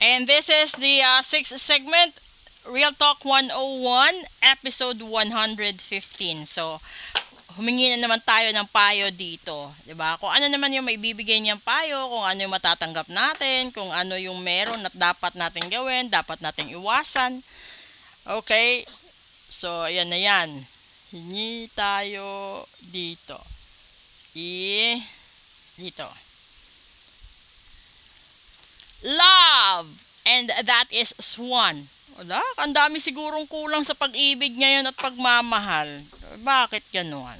And this is the sixth segment, Real Talk 101, episode 115. So, humingi na naman tayo ng payo dito, 'di ba? Kung ano naman yung maibibigay niyang payo, kung ano yung matatanggap natin, kung ano yung meron at dapat natin gawin, dapat nating iwasan. Okay? So, ayan na 'yan. Hingi tayo dito. Dito. Love! And that is Swan. Wala, ang dami sigurong kulang sa pag-ibig ngayon at pagmamahal. Bakit ganon?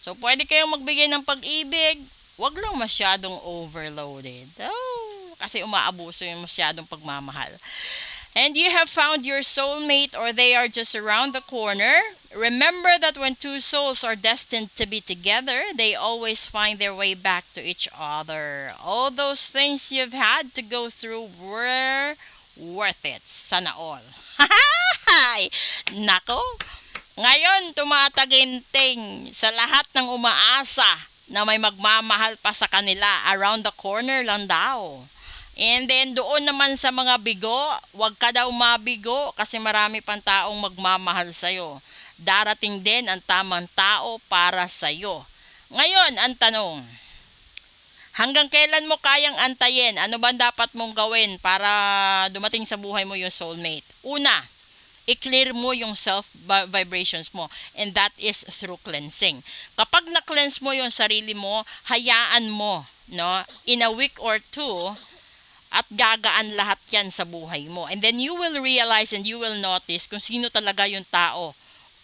So, pwede kayong magbigay ng pag-ibig, wag lang masyadong overloaded. Oh, kasi umaabuso yung masyadong pagmamahal. And you have found your soulmate or they are just around the corner. Remember that when two souls are destined to be together, they always find their way back to each other. All those things you've had to go through were worth it. Sana all. Hay! Nako! Ngayon, tumataginting sa lahat ng umaasa na may magmamahal pa sa kanila. Around the corner lang daw. And then doon naman sa mga bigo, wag ka daw mabigo kasi marami pang taong magmamahal sa'yo. Darating din ang tamang tao para sa'yo. Ngayon, ang tanong, hanggang kailan mo kayang antayin? Ano ba dapat mong gawin para dumating sa buhay mo yung soulmate? Una, i-clear mo yung self-vibrations mo. And that is through cleansing. Kapag na-cleanse mo yung sarili mo, hayaan mo, no? In a week or two, at gagaan lahat yan sa buhay mo. And then you will realize and you will notice kung sino talaga yung tao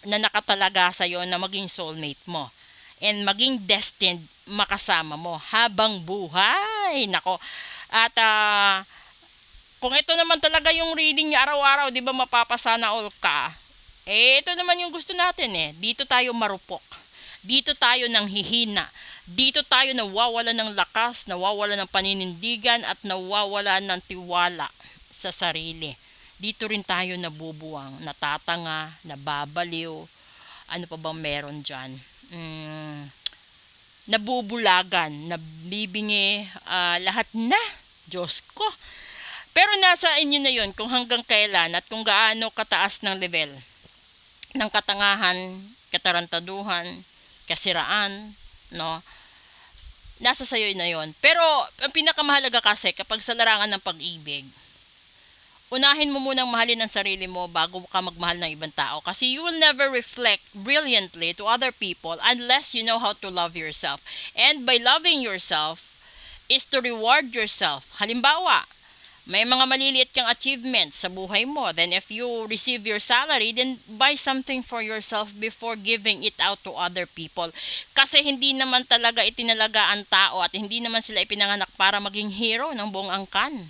na nakatalaga sa'yo na maging soulmate mo. And maging destined makasama mo habang buhay. Nako. At kung ito naman talaga yung reading niya araw-araw, di ba mapapasana all ka? Ito naman yung gusto natin Dito tayo marupok. Dito tayo nang hihina. Dito tayo nawawala ng lakas, nawawala ng paninindigan at nawawala ng tiwala sa sarili. Dito rin tayo nabubuwang, natatanga, nababaliw. Ano pa bang meron dyan? Nabubulagan, nabibingi, lahat na. Diyos ko. Pero nasa inyo na yun kung hanggang kailan at kung gaano kataas ng level ng katangahan, katarantaduhan, kasiraan, no? Nasa sayo na yon. Pero ang pinakamahalaga kasi kapag sa larangan ng pag-ibig, unahin mo munang mahalin ang sarili mo bago ka magmahal ng ibang tao. Kasi you will never reflect brilliantly to other people unless you know how to love yourself. And by loving yourself is to reward yourself. Halimbawa, may mga maliliit kang achievements sa buhay mo. Then if you receive your salary, then buy something for yourself before giving it out to other people. Kasi hindi naman talaga itinalaga ang tao at hindi naman sila ipinanganak para maging hero ng buong angkan.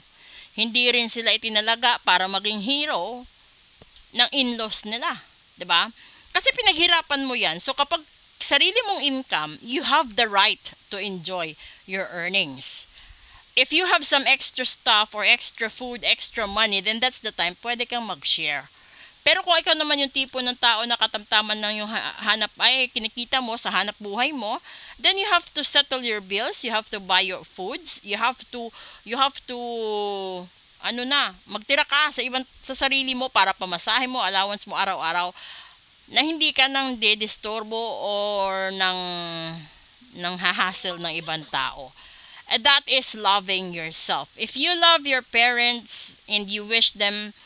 Hindi rin sila itinalaga para maging hero ng in-laws nila. 'Di ba? Kasi pinaghirapan mo yan. So kapag sarili mong income, you have the right to enjoy your earnings. If you have some extra stuff or extra food, extra money, then that's the time pwede kang mag-share. Pero kung ikaw naman yung tipo ng tao na katamtaman ng yung hanap ay kinikita mo sa hanap buhay mo, then you have to settle your bills, you have to buy your foods, you have to magtira ka sa sarili mo para pamasahe mo, allowance mo araw-araw na hindi ka nang dedisturbo or ng hahassle ng ibang tao. And that is loving yourself. If you love your parents and you wish them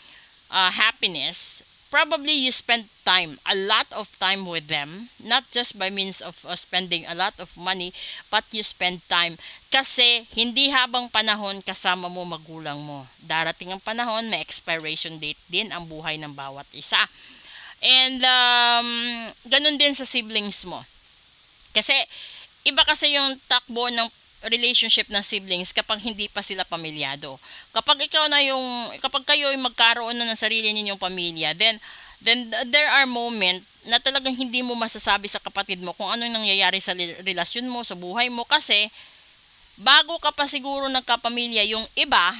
happiness, probably you spend time, a lot of time with them, not just by means of spending a lot of money, but you spend time. Kasi hindi habang panahon kasama mo magulang mo. Darating ang panahon, may expiration date din ang buhay ng bawat isa. And ganun din sa siblings mo. Kasi iba kasi yung takbo ng relationship ng siblings kapag hindi pa sila pamilyado. Kapag kayo ay magkaroon na ng sarili ninyong pamilya, then there are moments na talagang hindi mo masasabi sa kapatid mo kung ano nangyayari sa relasyon mo, sa buhay mo, kasi bago ka pa siguro nagkapamilya, yung iba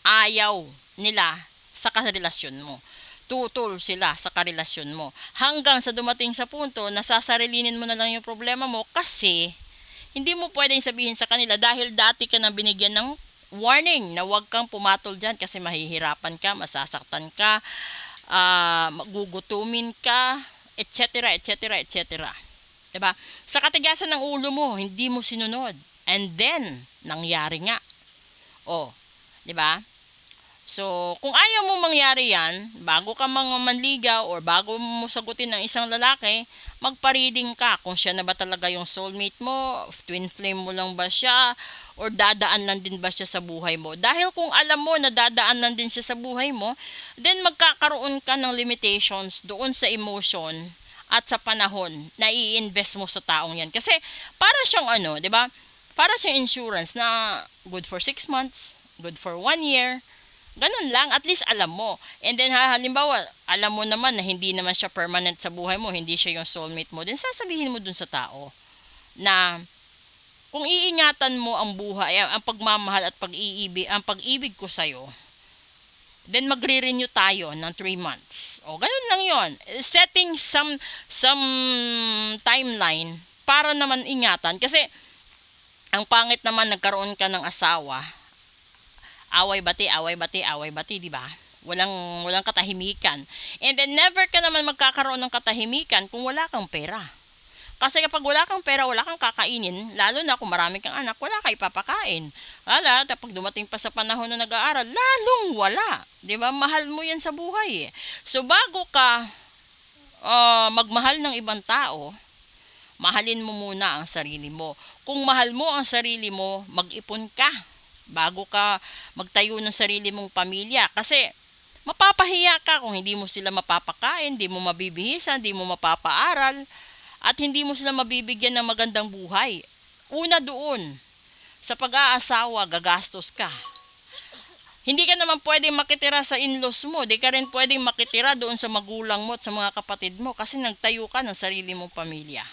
ayaw nila sa karelasyon mo. Tutol sila sa karelasyon mo. Hanggang sa dumating sa punto na sasarilinin mo na lang yung problema mo kasi hindi mo pwedeng sabihin sa kanila dahil dati ka na binigyan ng warning na huwag kang pumatol dyan kasi mahihirapan ka, masasaktan ka, magugutumin ka, etc., etc., etc. Diba? Sa katigasan ng ulo mo, hindi mo sinunod. And then, nangyari nga. Oh, 'di ba? So, kung ayaw mo mangyari 'yan, bago ka manligaw or bago mo sagutin ng isang lalaki, magpa-reading ka kung siya na ba talaga yung soulmate mo, twin flame mo lang ba siya, or dadaan lang din ba siya sa buhay mo. Dahil kung alam mo na dadaan lang din siya sa buhay mo, then magkakaroon ka ng limitations doon sa emotion at sa panahon na i-invest mo sa taong 'yan. Kasi para siyang 'di ba? Para siyang insurance na good for 6 months, good for 1 year. Ganun lang, at least alam mo. And then halimbawa, alam mo naman na hindi naman siya permanent sa buhay mo, hindi siya yung soulmate mo, then sasabihin mo dun sa tao na kung iingatan mo ang buhay, ang pagmamahal at ang pag-ibig ko sa'yo, then magre-renew tayo ng 3 months. O, ganun lang yon. Setting some timeline para naman ingatan. Kasi, ang pangit naman nagkaroon ka ng asawa, away bati, di ba? Walang katahimikan. And then never ka naman magkakaroon ng katahimikan kung wala kang pera. Kasi kapag wala kang pera, wala kang kakainin, lalo na kung marami kang anak, wala kang ipapakain. Kapag dumating pa sa panahon na nag-aaral, lalong wala. Di ba? Mahal mo yan sa buhay. So bago ka magmahal ng ibang tao, mahalin mo muna ang sarili mo. Kung mahal mo ang sarili mo, mag-ipon ka bago ka magtayo ng sarili mong pamilya. Kasi mapapahiya ka kung hindi mo sila mapapakain, hindi mo mabibihisan, hindi mo mapapaaral, at hindi mo sila mabibigyan ng magandang buhay. Una doon, sa pag-aasawa, gagastos ka. Hindi ka naman pwedeng makitira sa in-laws mo, di ka rin pwedeng makitira doon sa magulang mo at sa mga kapatid mo kasi nagtayo ka ng sarili mong pamilya.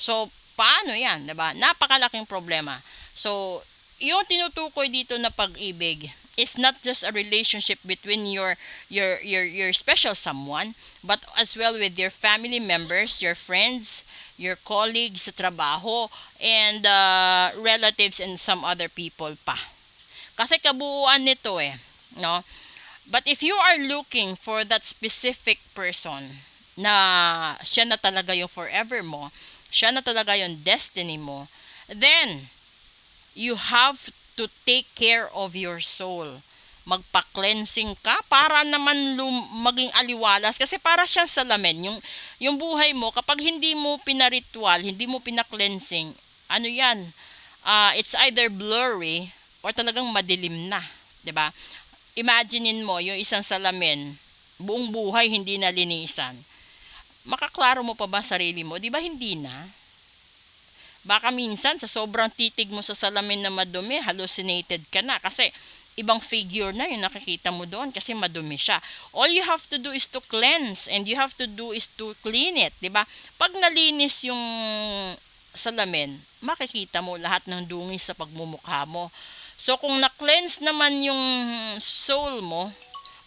So, paano yan? Diba? Napakalaking problema. So, yung tinutukoy dito na pag-ibig is not just a relationship between your special someone, but as well with your family members, your friends, your colleagues sa trabaho, and relatives and some other people pa. Kasi kabuuan nito no? But if you are looking for that specific person na siya na talaga yung forever mo, siya na talaga yung destiny mo, then you have to take care of your soul. Magpa-cleansing ka para naman maging aliwalas. Kasi para siyang salamin. Yung buhay mo, kapag hindi mo pinaritual, hindi mo pina-cleansing, ano yan? It's either blurry or talagang madilim na. 'Di ba? Imaginein mo, yung isang salamin, buong buhay hindi nalinisan. Makaklaro mo pa ba sarili mo? 'Di ba hindi na? Baka minsan sa sobrang titig mo sa salamin na madumi, hallucinated ka na kasi ibang figure na yung nakikita mo doon kasi madumi siya. All you have to do is to cleanse and you have to do is to clean it, 'di ba? Pag nalinis yung salamin, makikita mo lahat ng dungis sa pagmumukha mo. So kung na-cleanse naman yung soul mo,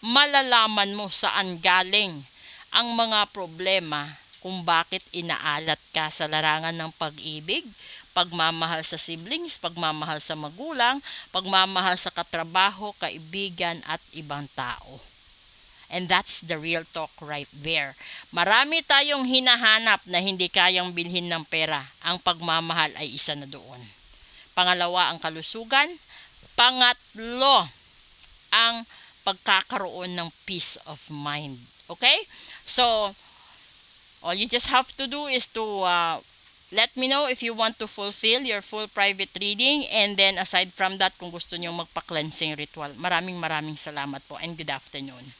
malalaman mo saan galing ang mga problema kung bakit inaalat ka sa larangan ng pag-ibig, pagmamahal sa siblings, pagmamahal sa magulang, pagmamahal sa katrabaho, kaibigan at ibang tao. And that's the real talk right there. Marami tayong hinahanap na hindi kayang bilhin ng pera. Ang pagmamahal ay isa na doon. Pangalawa, ang kalusugan. Pangatlo, ang pagkakaroon ng peace of mind. Okay? So, all you just have to do is to let me know if you want to fulfill your full private reading. And then, aside from that, kung gusto nyo magpa-cleansing ritual. Maraming salamat po and good afternoon.